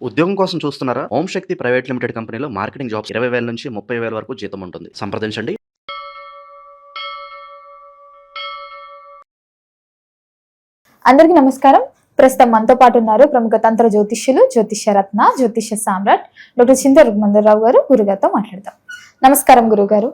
ఉద్యోగం కోసం చూస్తున్నారా? ఓం శక్తి ప్రైవేట్ లిమిటెడ్ కంపెనీలో మార్కెటింగ్ జాబ్స్ 20,000 నుంచి 30,000 వరకు జీతం ఉంటుంది. సంప్రదించండి. అందరికీ నమస్కారం. ప్రస్తుతం మనతో పాటు ఉన్నారు ప్రముఖ తంత్ర జ్యోతిష్యులు, జ్యోతిష్య రత్న, జ్యోతిష్య సామ్రాట్ డాక్టర్ చింత రుక్మందరరావు గారు. గురుగారితో మాట్లాడతాం. నమస్కారం గురుగారు.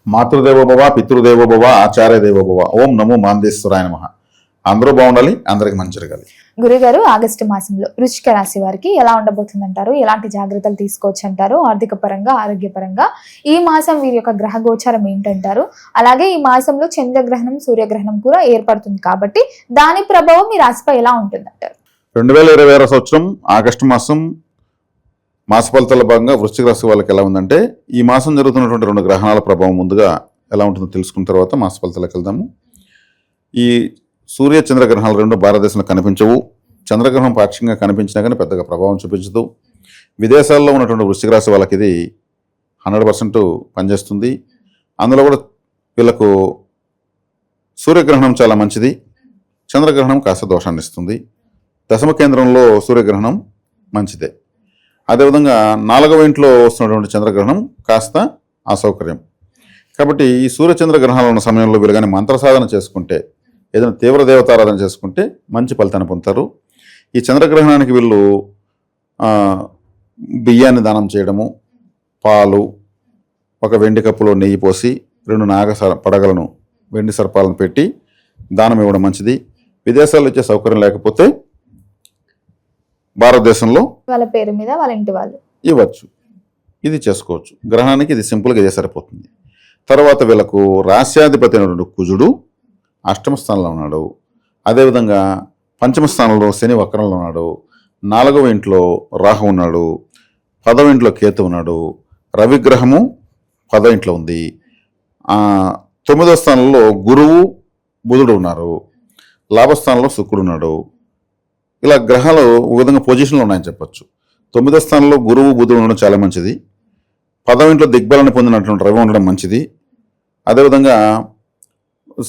మాతృదేవోభవ, పితృదేవోభవ, ఆచార్య దేవోభవ. ఓం నమో మాందేశ్వరాయ నమః. అందరూ బాగుండాలి, అందరికి మంచి జరగాలి. గురుగారు, ఆగస్టు మాసంలో వృశ్చిక రాశి వారికి ఎలా ఉండబోతుందంటారు? ఎలాంటి జాగ్రత్తలు తీసుకోవచ్చు అంటారు? ఆర్థిక పరంగా, ఆరోగ్యపరంగా ఈ మాసం వీరి యొక్క గ్రహ గోచారం ఏంటంటారు? అలాగే ఈ మాసంలో చంద్రగ్రహణం, సూర్యగ్రహణం కూడా ఏర్పడుతుంది కాబట్టి దాని ప్రభావం ఈ రాశిపై ఎలా ఉంటుందంటారు? 2026 సంవత్సరం ఆగస్టు మాసం మాస ఫలితాల భాగంగా వృశ్చిక రాశి వాళ్ళకి ఎలా ఉందంటే, ఈ మాసం జరుగుతున్నటువంటి 2 గ్రహణాల ప్రభావం ముందుగా ఎలా ఉంటుందో తెలుసుకున్న తర్వాత మాస ఫలితాలకు వెళ్దాము. ఈ సూర్య చంద్రగ్రహణాలు 2 భారతదేశంలో కనిపించవు. చంద్రగ్రహణం పాక్షికంగా కనిపించినా కానీ పెద్దగా ప్రభావం చూపించదు. విదేశాల్లో ఉన్నటువంటి వృశ్చిక రాశి వాళ్ళకి ఇది 100% పనిచేస్తుంది. అందులో కూడా వీళ్ళకు సూర్యగ్రహణం చాలా మంచిది, చంద్రగ్రహణం కాస్త దోషాన్ని ఇస్తుంది. దశమ కేంద్రంలో సూర్యగ్రహణం మంచిదే. అదేవిధంగా 4వ ఇంట్లో వస్తున్నటువంటి చంద్రగ్రహణం కాస్త అసౌకర్యం. కాబట్టి ఈ సూర్యచంద్ర గ్రహణాలు ఉన్న సమయంలో వీళ్ళు కానీ మంత్ర సాధన చేసుకుంటే, ఏదైనా తీవ్ర దేవతారాధన చేసుకుంటే మంచి ఫలితాన్ని పొందుతారు. ఈ చంద్రగ్రహణానికి వీళ్ళు బియ్యాన్ని దానం చేయడము, పాలు, ఒక వెండి కప్పులో నెయ్యి పోసి 2 పడగలను, వెండి సర్పాలను పెట్టి దానం ఇవ్వడం మంచిది. విదేశాల్లో ఇచ్చే సౌకర్యం లేకపోతే భారతదేశంలో వాళ్ళ పేరు మీద వాళ్ళ ఇంటి వాళ్ళు ఇవ్వచ్చు. ఇది చేసుకోవచ్చు. గ్రహణానికి ఇది సింపుల్గా ఇదే సరిపోతుంది. తర్వాత వీళ్ళకు రాశ్యాధిపతి అయినటువంటి కుజుడు అష్టమ స్థానంలో ఉన్నాడు. అదేవిధంగా పంచమ స్థానంలో శని వక్రంలో ఉన్నాడు. 4వ ఇంట్లో రాహు ఉన్నాడు. 10వ ఇంట్లో కేతు ఉన్నాడు. రవిగ్రహము 10వ ఇంట్లో ఉంది. 9వ స్థానంలో గురువు, బుధుడు ఉన్నారు. లాభస్థానంలో శుక్రుడు ఉన్నాడు. ఇలా గ్రహాలు ఒక విధంగా పొజిషన్లో ఉన్నాయని చెప్పచ్చు. 9వ స్థానంలో గురువు, బుధుడు ఉండడం చాలా మంచిది. 10వ ఇంట్లో దిగ్బలాన్ని పొందినటువంటి రవి ఉండడం మంచిది. అదేవిధంగా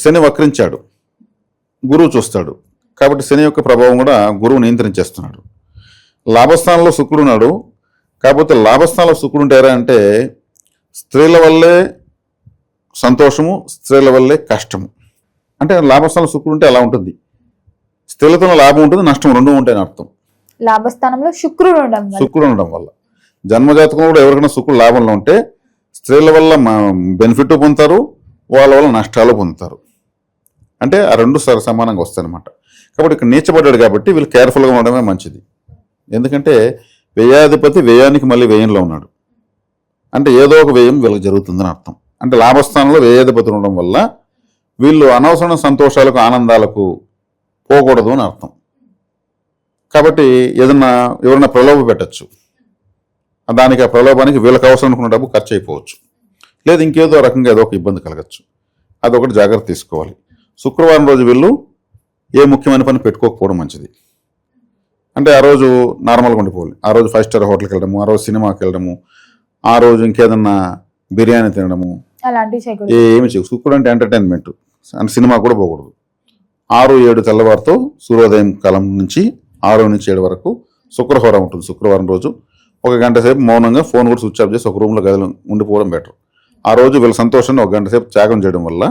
శని వక్రించాడు, గురువు చూస్తాడు. కాబట్టి శని యొక్క ప్రభావం కూడా గురువు నియంత్రించేస్తున్నాడు. లాభస్థానంలో శుక్రుడు ఉన్నాడు. కాకపోతే లాభస్థానంలో శుక్రుడు ఉంటారా అంటే స్త్రీల వల్లే సంతోషము, స్త్రీల వల్లే కష్టము. అంటే లాభస్థానంలో శుక్రుడు ఉంటే అలా ఉంటుంది. స్త్రీలతో లాభం ఉంటుంది, నష్టం 2 ఉంటాయని అర్థం. లాభస్థానంలో శుక్రుడు ఉండడం వల్ల జన్మజాతకం కూడా ఎవరికైనా శుక్రుడు లాభంలో ఉంటే స్త్రీల వల్ల బెనిఫిట్ పొందుతారు, వాళ్ళ వల్ల నష్టాలు పొందుతారు. అంటే ఆ 2 సమానంగా వస్తాయన్నమాట. కాబట్టి ఇక్కడ నీచబడ్డాడు కాబట్టి వీళ్ళు కేర్ఫుల్గా ఉండడమే మంచిది. ఎందుకంటే వ్యయాధిపతి వ్యయానికి మళ్ళీ వ్యయంలో ఉన్నాడు. అంటే ఏదో ఒక వ్యయం వీళ్ళకి జరుగుతుందని అర్థం. అంటే లాభస్థానంలో వ్యయాధిపతి ఉండడం వల్ల వీళ్ళు అనవసరమైన సంతోషాలకు, ఆనందాలకు పోకూడదు అని అర్థం. కాబట్టి ఎవరైనా ప్రలోభ పెట్టచ్చు. దానికి ఆ ప్రలోభానికి వీళ్ళకి అవసరం అనుకున్న డబ్బు ఖర్చు అయిపోవచ్చు, లేదు ఇంకేదో రకంగా ఏదో ఒక ఇబ్బంది కలగచ్చు. అదొకటి జాగ్రత్త తీసుకోవాలి. శుక్రవారం రోజు వీళ్ళు ఏ ముఖ్యమైన పని పెట్టుకోకపోవడం మంచిది. అంటే ఆ రోజు నార్మల్గా ఉండిపోవాలి. ఆ రోజు 5 స్టార్ హోటల్కి వెళ్ళడము, ఆ రోజు సినిమాకి వెళ్ళడము, ఆ రోజు ఇంకేదన్నా బిర్యానీ తినడము, ఏమి చేయకు. శుక్రుడు అంటే ఎంటర్టైన్మెంట్, అంటే సినిమా కూడా పోకూడదు. 6-7 తెల్లవారితో సూర్యోదయం కాలం నుంచి 6 నుంచి 7 వరకు శుక్రహోర ఉంటుంది. శుక్రవారం రోజు 1 గంట సేపు మౌనంగా ఫోన్ కూడా స్విచ్ ఆఫ్ చేసి ఒక రూమ్లో గదిలో ఉండిపోవడం బెటర్. ఆ రోజు వీళ్ళ సంతోషాన్ని 1 గంట సేపు త్యాగం చేయడం వల్ల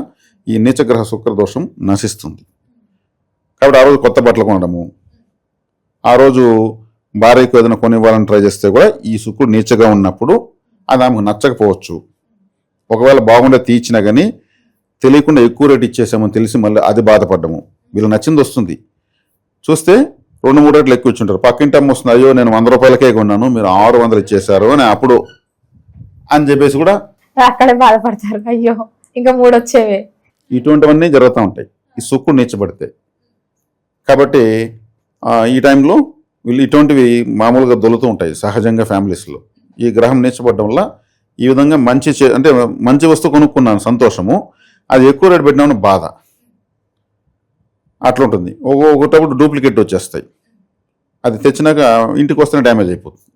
ఈ నీచగ్రహ శుక్రదోషం నశిస్తుంది. కాబట్టి ఆ రోజు కొత్త బట్టలు కొనడము, ఆ రోజు భార్యకు ఏదైనా కొనివ్వాలని ట్రై చేస్తే కూడా ఈ శుక్రుడు నీచగా ఉన్నప్పుడు అది ఆమెకు నచ్చకపోవచ్చు. ఒకవేళ బాగుండే తీర్చినా కానీ తెలియకుండా ఎక్కువ రేటు ఇచ్చేసామని తెలిసి మళ్ళీ అది బాధపడ్డము. వీళ్ళు నచ్చింది వస్తుంది, చూస్తే 2-3 రేట్లు ఎక్కువ ఇచ్చుంటారు. పక్కింటి అమ్మ వస్తుంది, అయ్యో నేను 100 రూపాయలకే కొన్నాను, మీరు 600 ఇచ్చేశారు అని అప్పుడు అని చెప్పేసి కూడా అక్కడే బాధపడతారు. అయ్యో ఇంకా 3 వచ్చేవే. ఇటువంటివన్నీ జరుగుతూ ఉంటాయి ఈ శుక్రుడు నీచబడితే. కాబట్టి ఈ టైంలో వీళ్ళు ఇటువంటివి మామూలుగా దొలుతూ ఉంటాయి సహజంగా ఫ్యామిలీస్లో. ఈ గ్రహం నీచబడడం వల్ల ఈ విధంగా అంటే మంచి వస్తువు కొనుక్కున్నాను సంతోషము, అది ఎక్కువ రేటు పెట్టినామని బాధ అట్లుంటుంది. ఒకటప్పుడు డూప్లికేట్ వచ్చేస్తాయి. అది తెచ్చినాక ఇంటికి వస్తేనే డ్యామేజ్ అయిపోతుంది.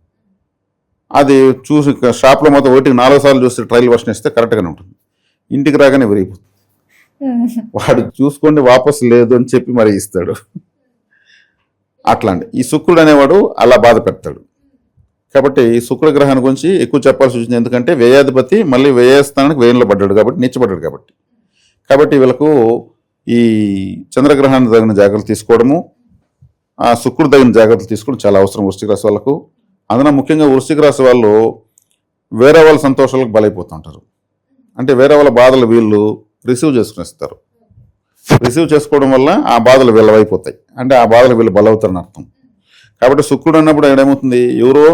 అది చూసి షాప్లో మొత్తం 1-4 సార్లు చూస్తే ట్రయల్ వర్షన్ ఇస్తే కరెక్ట్గానే ఉంటుంది. ఇంటికి రాగానే విరిగిపోతుంది. వాడు చూసుకోండి వాపసు లేదు అని చెప్పి మరి ఇస్తాడు. అట్లాంటి ఈ శుక్రుడు అనేవాడు అలా బాధ పెడతాడు. కాబట్టి శుక్రగ్రహాన్ని గురించి ఎక్కువ చెప్పాల్సి వచ్చింది. ఎందుకంటే వ్యయాధిపతి మళ్ళీ వ్యయస్థానానికి వ్యయంలో పడ్డాడు కాబట్టి, నీచబడ్డాడు కాబట్టి వీళ్ళకు ఈ చంద్రగ్రహానికి తగిన జాగ్రత్తలు తీసుకోవడము, ఆ శుక్రుడు తగిన జాగ్రత్తలు తీసుకోవడం చాలా అవసరం వృశ్చిక రాశి వాళ్ళకు. అందులో ముఖ్యంగా వృశ్చిక రాశి వాళ్ళు వేరే వాళ్ళ సంతోషాలకు బలైపోతుంటారు. అంటే వేరే వాళ్ళ బాధలు వీళ్ళు రిసీవ్ చేసుకునేస్తారు. రిసీవ్ చేసుకోవడం వల్ల ఆ బాధలు వీళ్ళవైపోతాయి. అంటే ఆ బాధలు వీళ్ళు బలవుతారని అర్థం. కాబట్టి శుక్రుడు అన్నప్పుడు ఏమవుతుంది, ఎవరో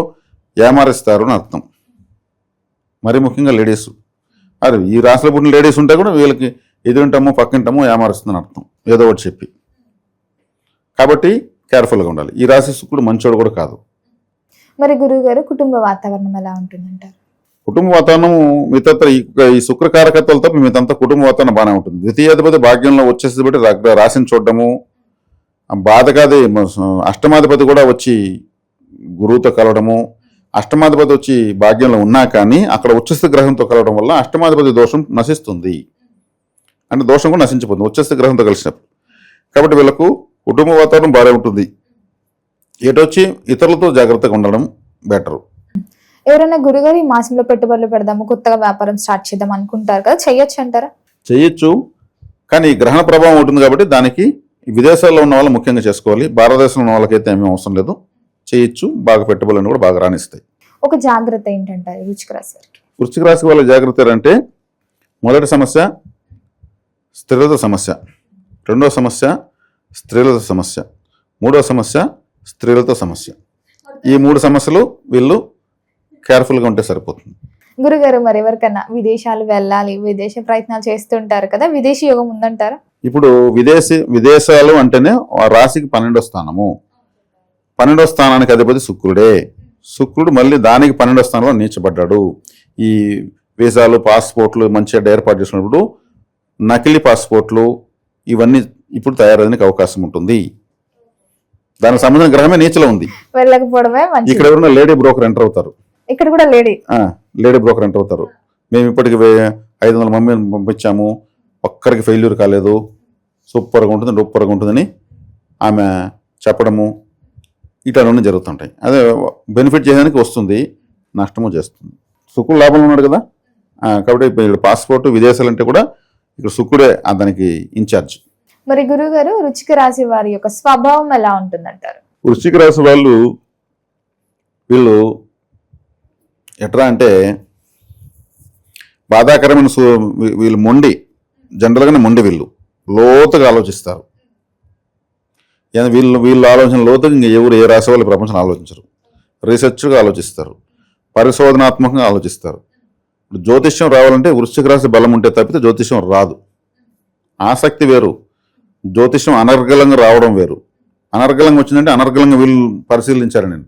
ఏమారిస్తారు అని అర్థం. మరి ముఖ్యంగా లేడీస్, అది ఈ రాశిలో పుట్టిన లేడీస్ ఉంటే కూడా వీళ్ళకి ఎదురింటామో పక్కింటామో ఏమారుస్తుందని అర్థం, ఏదో ఒకటి చెప్పి. కాబట్టి కేర్ఫుల్గా ఉండాలి. ఈ రాశి శుక్రుడు మంచోడు కూడా కాదు. మరి గురువు గారు కుటుంబ వాతావరణం ఎలా ఉంటుందంటారు? కుటుంబ వాతావరణం మిగతా ఈ శుక్రకారకత్వాలతో మిగతా కుటుంబ వాతావరణం బాగానే ఉంటుంది. ద్వితీయాధిపతి భాగ్యంలో వచ్చేసి బట్టి రాశిని చూడడము, బాధకాది అష్టమాధిపతి కూడా వచ్చి గురువుతో కలవడము, అష్టమాధిపతి వచ్చి భాగ్యంలో ఉన్నా కానీ అక్కడ ఉచ్చస్థ గ్రహంతో కలవడం వల్ల అష్టమాధిపతి దోషం నశిస్తుంది. అంటే దోషం కూడా నశించిపోతుంది ఉచ్చస్థ గ్రహంతో కలిసినప్పుడు. కాబట్టి వీళ్ళకు కుటుంబ వాతావరణం బాగా ఉంటుంది. ఎటొచ్చి ఇతరులతో జాగ్రత్తగా ఉండడం బెటరు. ఎవరైనా గురుగారు ఈ మాసంలో పెట్టుబడులు పెడదాము, కొత్తగా వ్యాపారం స్టార్ట్ చేద్దాం అనుకుంటారు కదా, చెయ్యొచ్చు అంటారా? చేయొచ్చు, కానీ గ్రహణ ప్రభావం ఉంటుంది కాబట్టి దానికి విదేశాల్లో ఉన్న వాళ్ళు ముఖ్యంగా చేసుకోవాలి. భారతదేశంలో ఉన్న వాళ్ళకైతే ఏమీ అవసరం లేదు. చేయొచ్చు, బాగా పెట్టుబడులను కూడా బాగా రాణిస్తాయి. ఒక జాగ్రత్త ఏంటంటారు వృశ్చిక రాశి వారికి? వృశ్చిక రాశి వాళ్ళ జాగ్రత్త అంటే మొదటి సమస్య స్థిరత సమస్య, రెండో సమస్య స్త్రీలత సమస్య, మూడో సమస్య స్త్రీలతో సమస్య. ఈ 3 సమస్యలు వీళ్ళు కేర్ఫుల్గా ఉంటే సరిపోతుంది. గురుగారు మరి ఎవరికన్నా విదేశాలు వెళ్ళాలి, విదేశ ప్రయత్నాలు చేస్తుంటారు కదా, విదేశీ యోగం ఉందంటారా? ఇప్పుడు విదేశాలు అంటేనే ఆ రాశికి 12వ స్థానము. 12వ స్థానానికి అధిపతి శుక్రుడే. శుక్రుడు మళ్ళీ దానికి 12వ స్థానంలో నీచబడ్డాడు. ఈ వీసాలు, పాస్పోర్ట్లు మంచిగా ఏర్పాటు చేసినప్పుడు నకిలీ పాస్పోర్ట్లు ఇవన్నీ ఇప్పుడు తయారయ్యేందుకు అవకాశం ఉంటుంది. దానికి సంబంధించిన గ్రహమే నీచలో ఉంది. వెళ్ళకపోవడమే మంచిది. ఇక్కడ ఎవరైనా లేడీ బ్రోకర్ ఎంటర్ అవుతారు. ఇక్కడ కూడా లేడీ బ్రోకర్ ఎంటర్ అవుతారు. మేము ఇప్పటికి 500 మందిని పంపించాము, ఒక్కరికి ఫెయిల్యూర్ కాలేదు, సూపర్గా ఉంటుంది, డూపర్గా ఉంటుందని ఆమె చెప్పడము, ఇట్లన్నీ జరుగుతుంటాయి. అదే బెనిఫిట్ చేయడానికి వస్తుంది, నష్టము చేస్తుంది. శుక్రుడు లాభంలో ఉన్నాడు కదా, కాబట్టి ఇప్పుడు పాస్పోర్ట్ విదేశాలు అంటే కూడా ఇక్కడ శుక్రుడే దానికి ఇన్ఛార్జ్. మరి గురువు గారు వృశ్చిక రాశి వారి యొక్క స్వభావం ఎలా ఉంటుందంటారు? వృశ్చిక రాశి వీళ్ళు ఎట్లా అంటే బాధాకరమైన వీళ్ళు మొండి, జనరల్గానే మొండి. వీళ్ళు లోతుగా ఆలోచిస్తారు. వీళ్ళు ఆలోచన లోతుగా ఇంకా ఎవరు ఏ రాశి వాళ్ళు ప్రపంచం ఆలోచించరు. రీసెర్చ్గా ఆలోచిస్తారు, పరిశోధనాత్మకంగా ఆలోచిస్తారు. ఇప్పుడు జ్యోతిష్యం రావాలంటే వృశ్చిక రాశి బలం ఉంటే తప్పితే జ్యోతిష్యం రాదు. ఆసక్తి వేరు, జ్యోతిష్యం అనర్గళంగా రావడం వేరు. అనర్గళంగా వచ్చిందంటే అనర్గళంగా వీళ్ళు పరిశీలించారు. నేను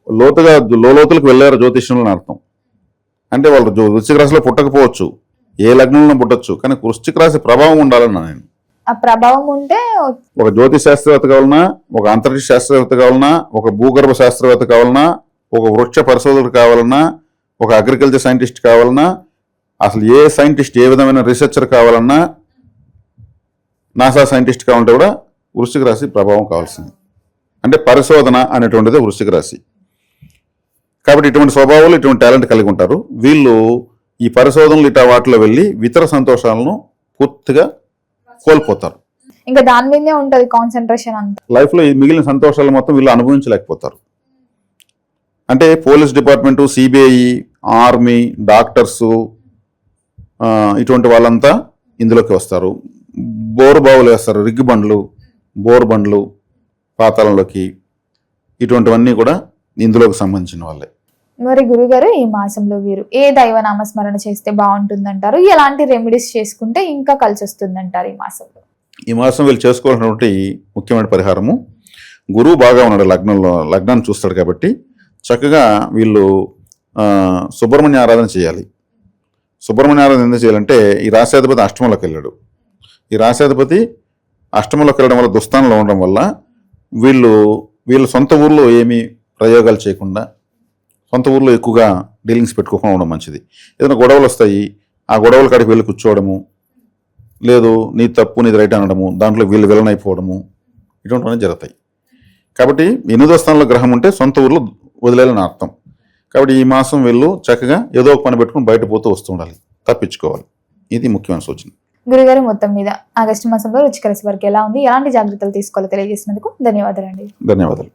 లోతులకు వెళ్ళారు జ్యోతిష్యంలో అర్థం. అంటే వాళ్ళు వృశ్చిక రాశిలో పుట్టకపోవచ్చు, ఏ లగ్నంలో పుట్టచ్చు, కానీ వృశ్చిక రాశి ప్రభావం ఉండాలన్నా నేను. ఆ ప్రభావం ఉంటే ఒక జ్యోతిష్ శాస్త్రవేత్త కావాలన్నా, ఒక అంతరిక్ష శాస్త్రవేత్త కావాలన్నా, ఒక భూగర్భ శాస్త్రవేత్త కావాలన్నా, ఒక వృక్ష పరిశోధకుడు కావాలన్నా, ఒక అగ్రికల్చర్ సైంటిస్ట్ కావాలన్నా, అసలు ఏ సైంటిస్ట్ ఏ విధమైన రీసెర్చర్ కావాలన్నా, నాసా సైంటిస్ట్ కావాలంటే కూడా వృశ్చిక రాశి ప్రభావం కావాల్సింది. అంటే పరిశోధన అనేటువంటిది వృశ్చిక రాశి. కాబట్టి ఇటువంటి స్వభావాలు, ఇటువంటి టాలెంట్ కలిగి ఉంటారు వీళ్ళు. ఈ పరిశోధనలు ఇటా వాటిలో వెళ్ళి ఇతర సంతోషాలను పూర్తిగా కోల్పోతారు. ఇంకా దాని మీదే ఉంటది కాన్సన్ట్రేషన్ అంతా. లైఫ్లో ఈ మిగిలిన సంతోషాలు మొత్తం వీళ్ళు అనుభవించలేకపోతారు. అంటే police department, CBI, army, doctors, ఇటువంటి వాళ్ళంతా ఇందులోకి వస్తారు. బోరు బావులు వేస్తారు, రిగ్గు బండ్లు, బోరు బండ్లు పాతాళంలోకి, ఇటువంటివన్నీ కూడా ఇందులోకి సంబంధించిన వాళ్ళే. మరి గురుగారు ఈ మాసంలో వీరు ఏ దైవ నామస్మరణ చేస్తే బాగుంటుందంటారు? ఎలాంటి రెమెడీస్ చేసుకుంటే ఇంకా కలిసి వస్తుందంటారు ఈ మాసంలో? ఈ మాసం వీళ్ళు చేసుకోవాల్సినటువంటి ముఖ్యమైన పరిహారము, గురువు బాగా ఉన్నాడు లగ్నాన్ని చూస్తాడు కాబట్టి చక్కగా వీళ్ళు సుబ్రహ్మణ్య ఆరాధన చేయాలి. సుబ్రహ్మణ్య ఆరాధన ఎందుకు చేయాలంటే ఈ రాశ్యాధిపతి అష్టమంలోకి వెళ్ళాడు. ఈ రాశ్యాధిపతి అష్టమంలోకి వెళ్ళడం వల్ల, దుస్థానంలో ఉండడం వల్ల వీళ్ళు సొంత ఊర్లో ఏమీ ప్రయోగాలు చేయకుండా, సొంత ఊర్లో ఎక్కువగా డీలింగ్స్ పెట్టుకోకుండా ఉండడం మంచిది. ఏదైనా గొడవలు వస్తాయి, ఆ గొడవల కాడికి వెళ్ళి కూర్చోవడము, లేదు నీ తప్పు నీది రైట్ అనడము, దాంట్లో వీళ్ళు విలన్ అయిపోవడము, ఇటువంటివన్నీ జరుగుతాయి. కాబట్టి 8వ స్థానంలో గ్రహం ఉంటే సొంత ఊర్లో వదిలేయాలని అర్థం. కాబట్టి ఈ మాసం వీళ్ళు చక్కగా ఏదో ఒక పని పెట్టుకుని బయట పోతూ వస్తూ ఉండాలి, తప్పించుకోవాలి. ఇది ముఖ్యమైన సూచన. గురుగారు, మొత్తం మీద ఆగస్టు మాసంలో వృశ్చిక రాశి వారికి ఎలా ఉంది, ఎలాంటి జాగ్రత్తలు తీసుకోవాలో తెలియజేసినందుకు ధన్యవాదాలండి. ధన్యవాదాలు.